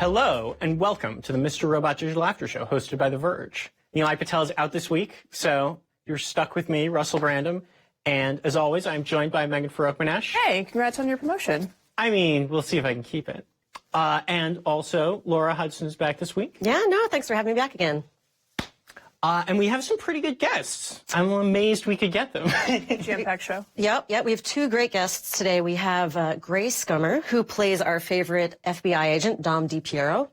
Hello, and welcome to the Mr. Robot Digital After Show, hosted by The Verge. Nilay Patel is out this week, so you're stuck with me, Russell Brandom. And as always, I'm joined by Megan Farouk-Manesh. Hey, congrats on your promotion. I mean, we'll see if I can keep it. And also, Laura Hudson's back this week. Yeah, no, thanks for having me back again. And we have some pretty good guests. I'm amazed we could get them. Jam-packed show. Yep, we have two great guests today. We have Grace Scummer, who plays our favorite FBI agent, Dom DiPiero.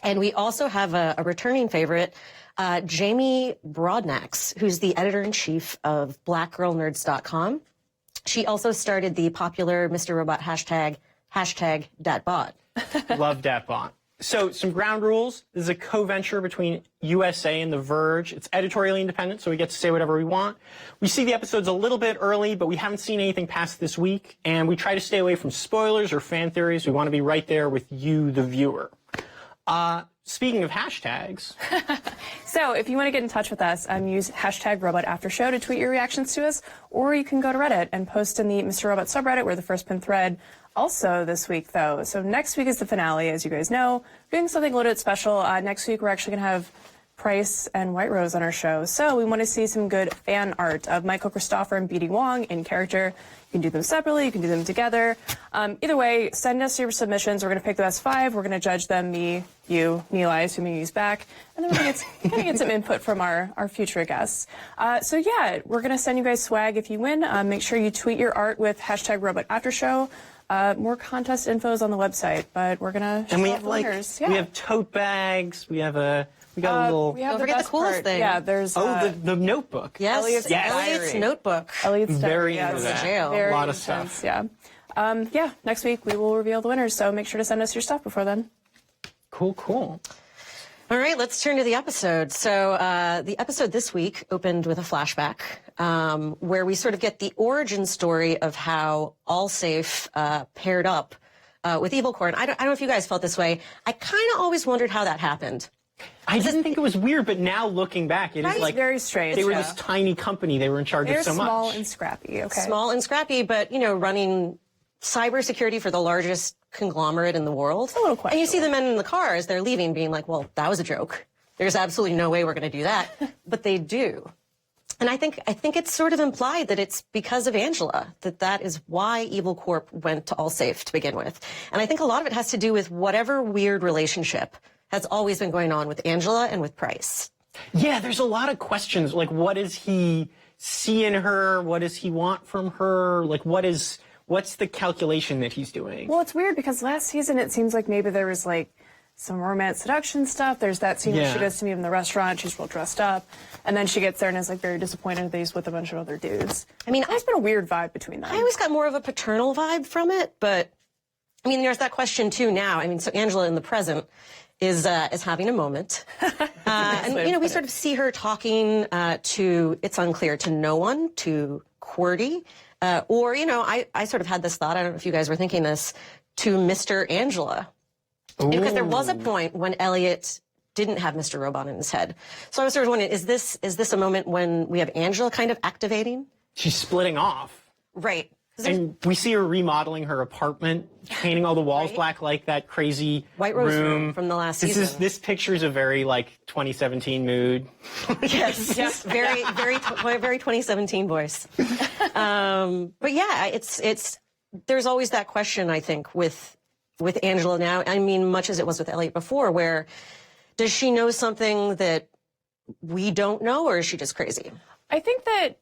And we also have a returning favorite, Jamie Broadnax, who's the editor-in-chief of blackgirlnerds.com. She also started the popular Mr. Robot hashtag #datbot. Love Datbot. So, some ground rules. This is a co-venture between USA and The Verge. It's editorially independent, so we get to say whatever we want. We see the episodes a little bit early, but we haven't seen anything past this week, and we try to stay away from spoilers or fan theories. We want to be right there with you, the viewer. Speaking of hashtags. So if you want to get in touch with us, use #RobotAfterShow to tweet your reactions to us, or you can go to Reddit and post in the Mr. Robot subreddit. We're the first pin thread. Also this week, though, so next week is the finale, as you guys know. We're doing something a little bit special. Next week, we're actually going to have Price and White Rose on our show. So we want to see some good fan art of Michael Christopher and BD Wong in character. You can do them separately. You can do them together. Either way, send us your submissions. We're going to pick the best 5. We're going to judge them, me, you, Nilay, assuming he's back. And then we're going to get some input from our future guests. So yeah, we're going to send you guys swag if you win. Make sure you tweet your art with #RobotAfterShow. More contest info is on the website, but we're going to show off the winners. We have tote bags. We got a little. Don't forget the coolest thing. Yeah, there's. the notebook. Yes, Elliot's notebook. Elliot's Very diary, into that. Jail. Very a lot of intense, stuff. Yeah. Next week we will reveal the winners, so make sure to send us your stuff before then. Cool. All right, let's turn to the episode. So the episode this week opened with a flashback where we sort of get the origin story of how Allsafe paired up with Evil Corp. I don't know if you guys felt this way. I kind of always wondered how that happened. I didn't think it was weird, but now looking back, it is like very strange. They were this tiny company. They were in charge They're of so much. small and scrappy. Okay. Small and scrappy, but, running cybersecurity for the largest conglomerate in the world. A little questionable. And you see the men in the car as they're leaving being like, well, that was a joke. There's absolutely no way we're going to do that. But they do. And I think it's sort of implied that it's because of Angela, that is why Evil Corp went to Allsafe to begin with. And I think a lot of it has to do with whatever weird relationship has always been going on with Angela and with Price. Yeah, there's a lot of questions. Like, what does he see in her? What does he want from her? Like, what's the calculation that he's doing? Well, it's weird because last season it seems like maybe there was like some romance seduction stuff. There's that scene where she goes to meet him in the restaurant. She's real dressed up. And then she gets there and is like very disappointed that he's with a bunch of other dudes. I mean, there's been a weird vibe between them. I always got more of a paternal vibe from it, but I mean, there's that question too now. I mean, so Angela in the present is having a moment. And, we sort of see her talking to, it's unclear, to no one, to QWERTY, or, I sort of had this thought, I don't know if you guys were thinking this, to Mr. Angela. Because there was a point when Elliot didn't have Mr. Robot in his head. So I was sort of wondering, is this a moment when we have Angela kind of activating? She's splitting off. Right. And we see her remodeling her apartment, painting all the walls black like that crazy White Rose room from the last season. This picture is a very 2017 mood. Yes, very 2017 voice. But yeah, it's there's always that question, I think, with Angela now. I mean, much as it was with Elliot before, where does she know something that we don't know, or is she just crazy? I think that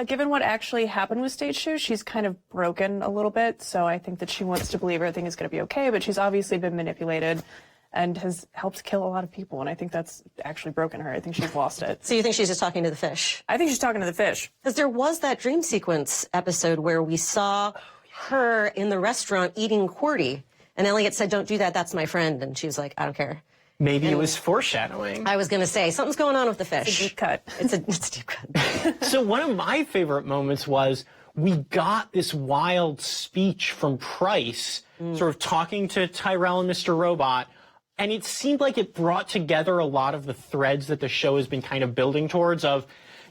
given what actually happened with Stage 2, she's kind of broken a little bit. So I think that she wants to believe everything is going to be okay, but she's obviously been manipulated and has helped kill a lot of people. And I think that's actually broken her. I think she's lost it. So you think she's just talking to the fish? I think she's talking to the fish. Because there was that dream sequence episode where we saw her in the restaurant eating QWERTY. And Elliot said, don't do that. That's my friend. And she was like, I don't care. Maybe it was foreshadowing. I was going to say, something's going on with the fish. It's a deep cut. It's a deep cut. So one of my favorite moments was we got this wild speech from Price, sort of talking to Tyrell and Mr. Robot, and it seemed like it brought together a lot of the threads that the show has been kind of building towards of,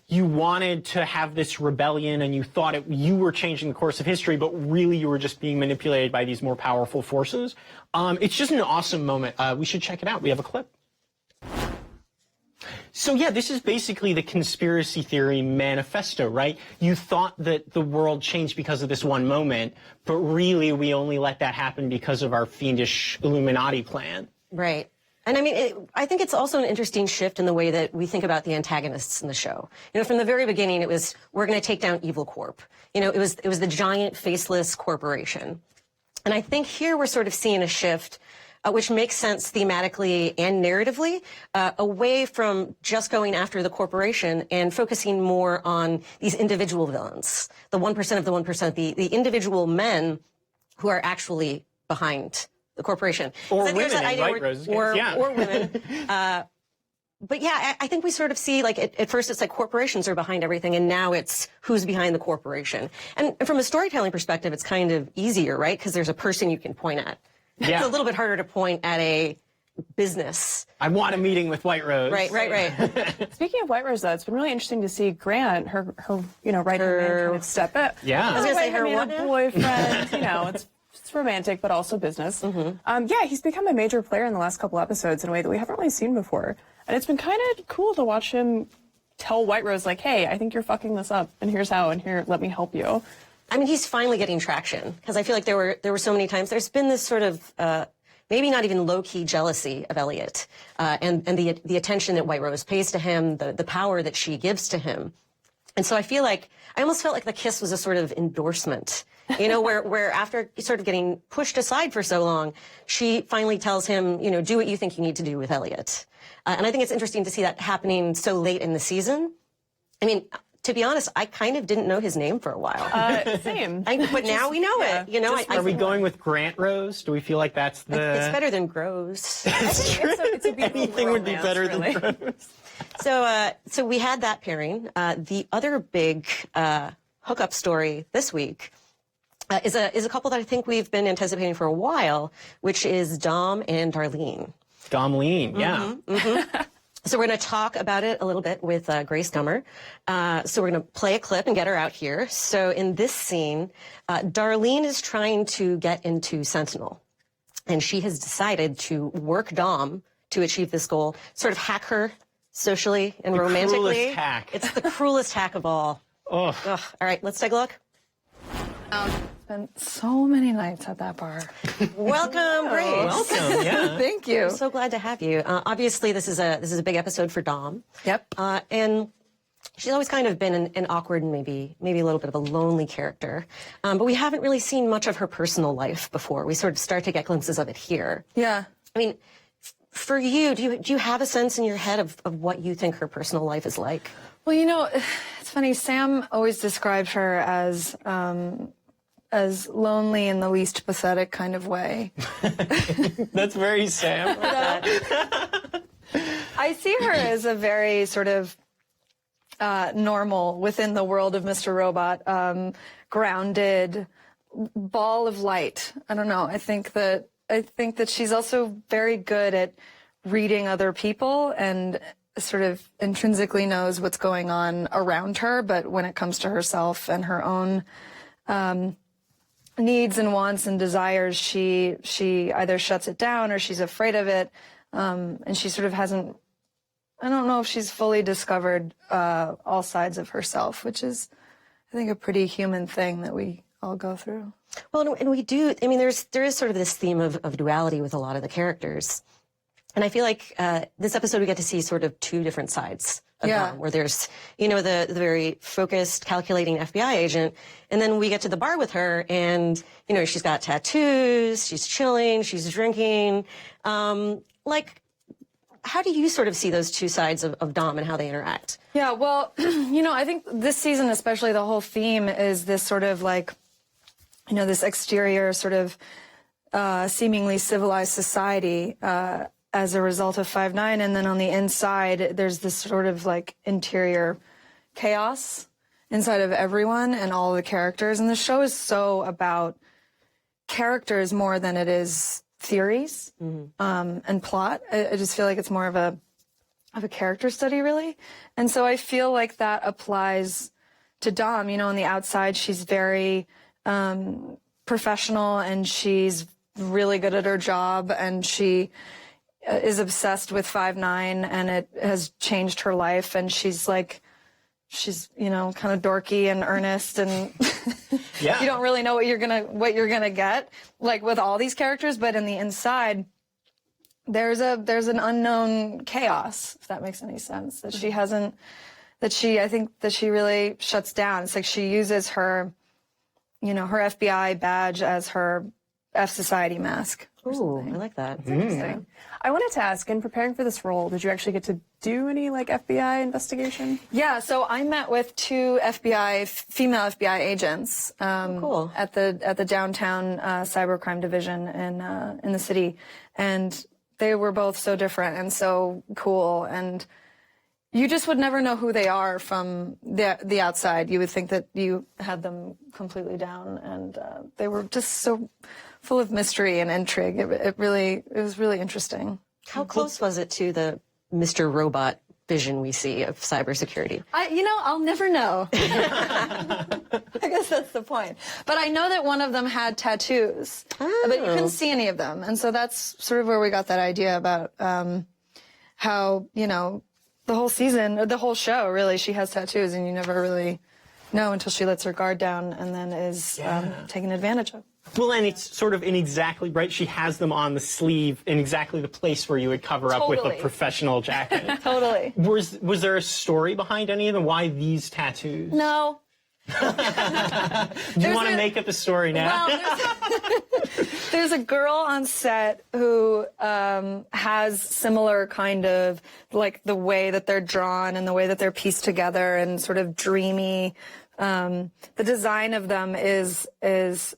you wanted to have this rebellion and you thought you were changing the course of history, but really you were just being manipulated by these more powerful forces. It's just an awesome moment. We should check it out. We have a clip. So yeah, this is basically the conspiracy theory manifesto, right? You thought that the world changed because of this one moment, but really we only let that happen because of our fiendish Illuminati plan. Right. And I mean, I think it's also an interesting shift in the way that we think about the antagonists in the show. You know, from the very beginning, it was, we're going to take down Evil Corp. You know, it was the giant faceless corporation. And I think here we're sort of seeing a shift which makes sense thematically and narratively, away from just going after the corporation and focusing more on these individual villains, the 1% of the 1%, the individual men who are actually behind the corporation. Or women in White Rose's case, yeah. Or women. But yeah, I think we sort of see, like, at first it's like corporations are behind everything, and now it's who's behind the corporation. And from a storytelling perspective, it's kind of easier, right? Because there's a person you can point at. Yeah. It's a little bit harder to point at a business. I want a meeting with White Rose. Right. Speaking of White Rose, though, it's been really interesting to see Grant, her right-hand man kind of step up. Yeah. I was going to say her what? Boyfriend, it's romantic, but also business. Yeah, he's become a major player in the last couple episodes in a way that we haven't really seen before. And it's been kind of cool to watch him tell White Rose, like, hey, I think you're fucking this up, and here's how, and here, let me help you. I mean, he's finally getting traction, because I feel like there were so many times there's been this sort of maybe not even low-key jealousy of Elliot, and the attention that White Rose pays to him, the power that she gives to him. And so I almost felt like the kiss was a sort of endorsement, where after sort of getting pushed aside for so long, she finally tells him, do what you think you need to do with Elliot. And I think it's interesting to see that happening so late in the season. I mean, to be honest, I kind of didn't know his name for a while. Same. But now we know it. Are we going with Grant Rose? Do we feel like that's the... It's better than Gross. It's a beautiful Anything would be romance, better really. than Rose. So we had that pairing. The other big hookup story this week is a couple that I think we've been anticipating for a while, which is Dom and Darlene. Domlene, yeah. So we're going to talk about it a little bit with Grace Gummer. So we're going to play a clip and get her out here. So in this scene, Darlene is trying to get into Sentinel. And she has decided to work Dom to achieve this goal, sort of hack her socially and romantically. Cruelest hack. It's the cruelest hack of all. Ugh. Ugh. All right, let's take a look. Spent so many nights at that bar. Welcome, Grace. Welcome, yeah. Thank you. So glad to have you. Obviously, this is a big episode for Dom. Yep. And she's always kind of been an awkward and maybe a little bit of a lonely character. But we haven't really seen much of her personal life before. We sort of start to get glimpses of it here. Yeah. I mean, for you, do you have a sense in your head of what you think her personal life is like? Well, it's funny. Sam always described her as lonely in the least pathetic kind of way. That's very Sam. I see her as a very sort of normal within the world of Mr. Robot, grounded ball of light. I don't know. I think that she's also very good at reading other people and sort of intrinsically knows what's going on around her, but when it comes to herself and her own needs and wants and desires, she either shuts it down or she's afraid of it, and she sort of hasn't. I don't know if she's fully discovered all sides of herself, which is, I think, a pretty human thing that we all go through. Well, and we do. I mean, there is sort of this theme of duality with a lot of the characters. And I feel like this episode we get to see sort of two different sides of Dom, where there's, the very focused, calculating FBI agent, and then we get to the bar with her, and, she's got tattoos, she's chilling, she's drinking. How do you sort of see those two sides of Dom and how they interact? Yeah, well, I think this season, especially, the whole theme is this sort of this exterior sort of seemingly civilized society, as a result of 5/9, and then on the inside, there's this sort of interior chaos inside of everyone and all the characters. And the show is so about characters more than it is theories and plot. I just feel like it's more of a of a character study, really. And so I feel like that applies to Dom. You know, on the outside, she's very professional, and she's really good at her job, and she is obsessed with 5'9", and it has changed her life. And she's you know, kind of dorky and earnest, and Yeah. you don't really know what you're gonna get, like with all these characters. But in the inside, there's an unknown chaos, if that makes any sense, that she hasn't, I think that she really shuts down. It's like she uses her, you know, her FBI badge as her F Society mask. Ooh, I like that. Interesting. I wanted to ask, in preparing for this role, did you actually get to do any like FBI investigation? Yeah, so I met with two female FBI agents cool. at the downtown cybercrime division in the city, and they were both so different and so cool, and you just would never know who they are from the outside. You would think that you had them completely down, and they were just so full of mystery and intrigue. It was really interesting. How close was it to the Mr. Robot vision we see of cybersecurity? I'll never know. I guess that's the point. But I know that one of them had tattoos, but you couldn't see any of them. And so that's sort of where we got that idea about how, you know, the whole season, or the whole show, really, she has tattoos, and you never really know until she lets her guard down and then is taken advantage of. Well, and it's sort of in exactly, right? She has them on the sleeve in exactly the place where you would cover up with a Totally. professional jacket. Totally. Was there a story behind any of them? Why these tattoos? No. Do you want to make up a story now? Well, there's a girl on set who has similar kind of, like, the way that they're drawn and the way that they're pieced together and sort of dreamy. The design of them is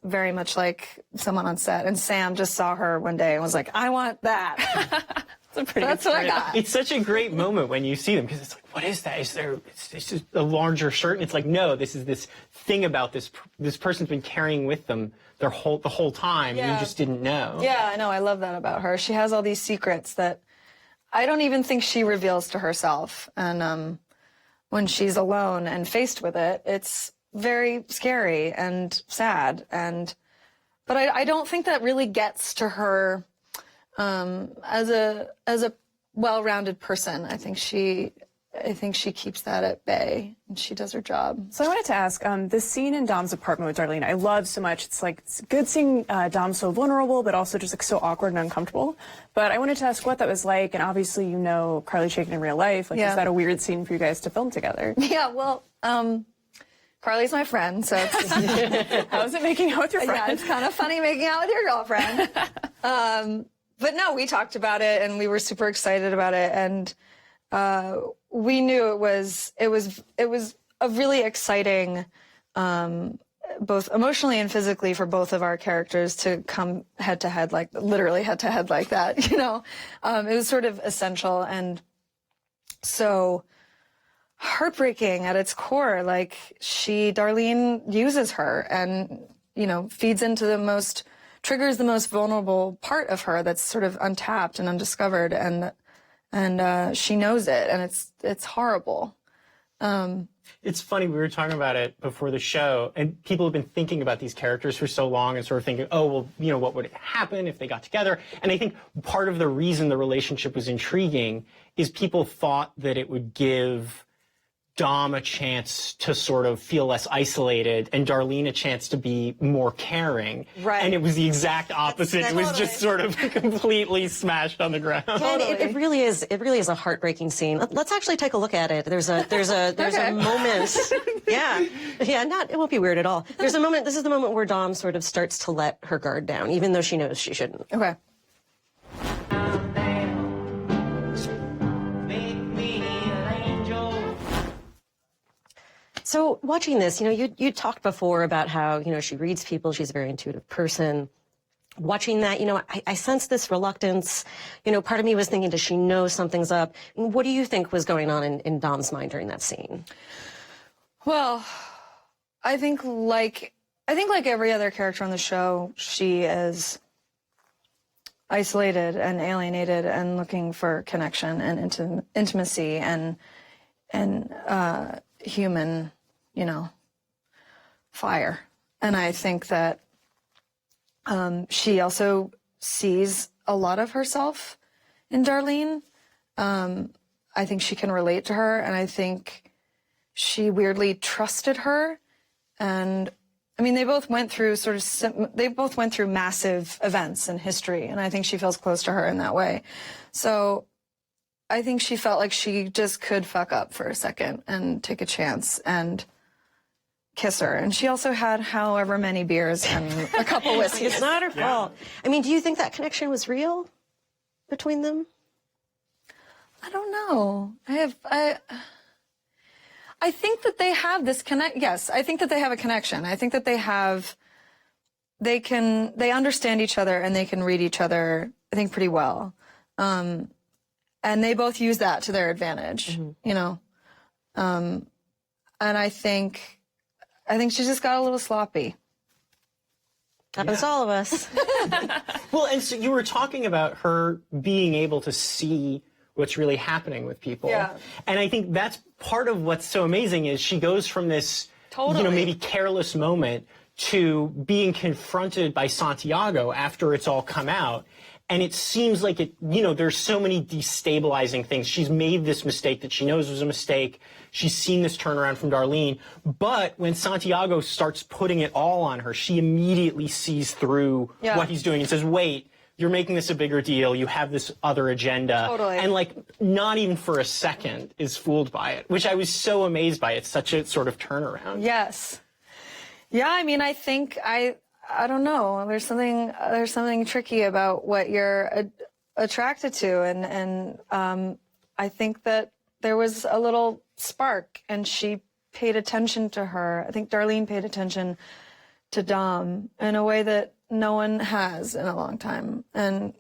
very much like someone on set. And Sam just saw her one day and was like, I want that. That's what I got. It's such a great moment when you see them, because it's like, what is that? Is this just a larger shirt? And it's like, no, this is this thing about this person's been carrying with them the whole time. And you just didn't know. Yeah, I know. I love that about her. She has all these secrets that I don't even think she reveals to herself. And when she's alone and faced with it, it's very scary and sad. But I don't think that really gets to her as a well-rounded person. I think she keeps that at bay, and she does her job. So I wanted to ask, this scene in Dom's apartment with Darlene, I love so much. It's like, it's good seeing Dom so vulnerable, but also just like so awkward and uncomfortable. But I wanted to ask what that was like, and obviously you know Carly Chaikin in real life. Like, is that a weird scene for you guys to film together? Yeah, well, Carly's my friend, so it's, How is it making out with your friend? yeah, it's kind of funny making out with your girlfriend. But no, we talked about it, and we were super excited about it, and we knew it was a really exciting, both emotionally and physically, for both of our characters to come head to head, like literally head to head like that. You know, it was sort of essential, and so heartbreaking at its core. Like, Darlene uses her, and you know, feeds into triggers the most vulnerable part of her that's sort of untapped and undiscovered, and she knows it, and it's horrible. It's funny, we were talking about it before the show, and people have been thinking about these characters for so long and sort of thinking, oh, well, you know, what would happen if they got together? And I think part of the reason the relationship was intriguing is people thought that it would give Dom a chance to sort of feel less isolated, and Darlene a chance to be more caring. Right. And it was the exact opposite. It was Totally. just sort of completely smashed on the ground. And it really is a heartbreaking scene. Let's actually take a look at it. There's a moment. Yeah. It won't be weird at all. There's a moment. This is the moment where Dom sort of starts to let her guard down, even though she knows she shouldn't. Okay. So watching this, you know, you talked before about how, you know, she reads people. She's a very intuitive person. Watching that, you know, I sense this reluctance. You know, part of me was thinking, does she know something's up? What do you think was going on in Dom's mind during that scene? Well, I think like every other character on the show, she is isolated and alienated and looking for connection and intimacy and human, fire. And I think that she also sees a lot of herself in Darlene. I think she can relate to her, and I think she weirdly trusted her. And I mean, they both went through massive events in history, and I think she feels close to her in that way. So I think she felt like she just could fuck up for a second and take a chance and kiss her. And she also had however many beers and a couple whiskeys. It's not her fault. I mean, do you think that connection was real between them? I don't know. I think that they have this connect. Yes, I think that they have a connection. I think that they understand each other and they can read each other, I think, pretty well. And they both use that to their advantage, and I think she just got a little sloppy. Happens to all of us. Well, and so you were talking about her being able to see what's really happening with people. Yeah. And I think that's part of what's so amazing is she goes from this, maybe careless moment to being confronted by Santiago after it's all come out. And it seems like there's so many destabilizing things. She's made this mistake that she knows was a mistake. She's seen this turnaround from Darlene. But when Santiago starts putting it all on her, she immediately sees through what he's doing and says, wait, you're making this a bigger deal. You have this other agenda. Totally. And not even for a second is fooled by it, which I was so amazed by. It's such a sort of turnaround. Yes. Yeah, I mean, I think I don't know. There's something tricky about what you're attracted to, and I think that there was a little spark, and she paid attention to her. I think Darlene paid attention to Dom in a way that no one has in a long time, and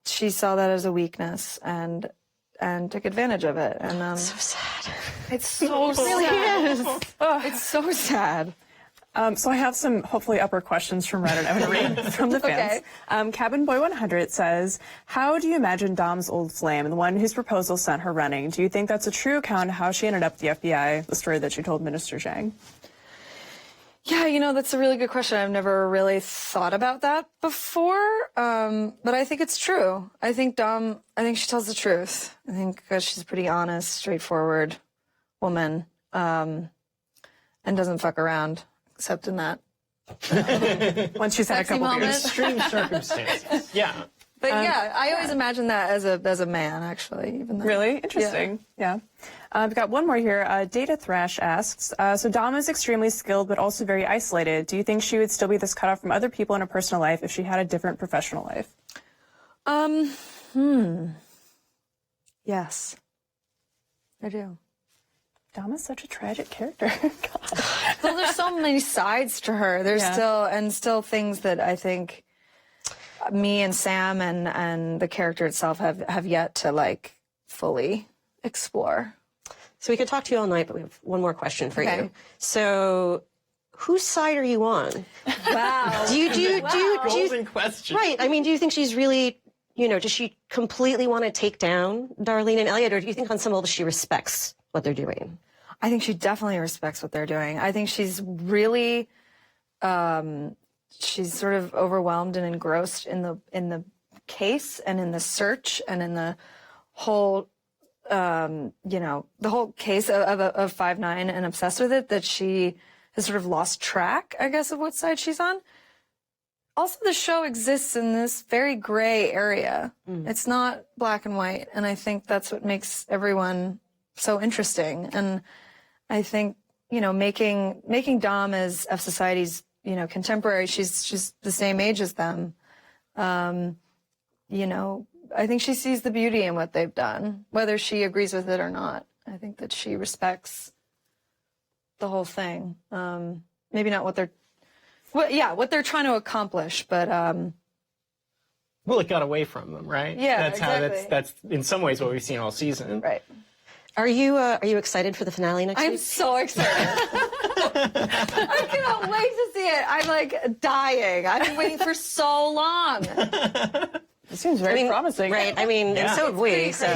she saw that as a weakness and took advantage of it. And So sad. it's so sad. It's so sad. So I have some hopefully upper questions from Reddit. I'm going to read from the fans. Okay. Cabin Boy 100 says, how do you imagine Dom's old flame, the one whose proposal sent her running? Do you think that's a true account of how she ended up at the FBI, the story that she told Minister Zhang? Yeah, that's a really good question. I've never really thought about that before, but I think it's true. I think she tells the truth. I think she's a pretty honest, straightforward woman, and doesn't fuck around, except in that. Once she's had a couple moment. beers. Extreme circumstances. Yeah. But yeah, I always imagine that as a man, actually. Even though, Really? Interesting. Yeah. We've got one more here. Data Thrash asks, so Dom is extremely skilled, but also very isolated. Do you think she would still be this cut off from other people in her personal life if she had a different professional life? Yes. I do. Dom is such a tragic character. Well, there's so many sides to her. There's still things that I think me and Sam and the character itself have yet to fully explore. So we could talk to you all night, but we have one more question for Okay. you. So, whose side are you on? Wow. Do you Golden question. right? I mean, do you think she's really, does she completely want to take down Darlene and Elliot, or do you think on some level she respects what they're doing? I think she definitely respects what they're doing. I think she's really, she's sort of overwhelmed and engrossed in the case and in the search and in the whole, the whole case of 5'9" and obsessed with it, that she has sort of lost track, I guess, of what side she's on. Also, the show exists in this very gray area. It's not black and white, and I think that's what makes everyone so interesting. And I think, making Dom as F Society's, contemporary, she's the same age as them. I think she sees the beauty in what they've done, whether she agrees with it or not. I think that she respects the whole thing. Maybe not what they're trying to accomplish, but Well, it got away from them, right? Yeah, that's that's in some ways what we've seen all season. right. Are you excited for the finale next I'm week? so excited. I cannot wait to see it. I'm dying. I've been waiting for so long. seems very promising. Right. I mean, and so have we. So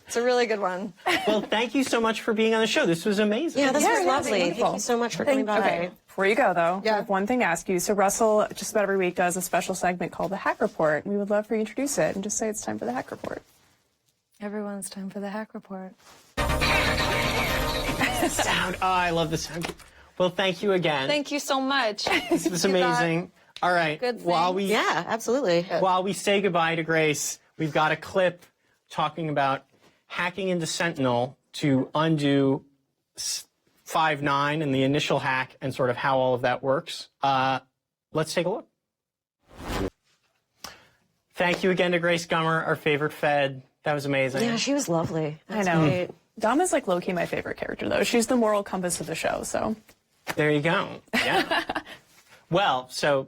It's a really good one. Well, thank you so much for being on the show. This was amazing. yeah, this was lovely. wonderful. Thank you so much for coming by. Okay, before you go, though, Yeah. I have one thing to ask you. So Russell, just about every week, does a special segment called the Hack Report. We would love for you to introduce it and just say it's time for the Hack Report. Everyone's time for the Hack Report. Sound. Oh, I love the sound. Well, thank you again. Thank you so much. This was amazing. All right. Good While thing. we Yeah, absolutely. while we say goodbye to Grace, we've got a clip talking about hacking into Sentinel to undo 5.9 and the initial hack and sort of how all of that works. Let's take a look. Thank you again to Grace Gummer, our favorite Fed. That was amazing. Yeah, she was lovely. That's I know. great. Dom is like low-key my favorite character, though. She's the moral compass of the show, so. There you go. Yeah. Well, so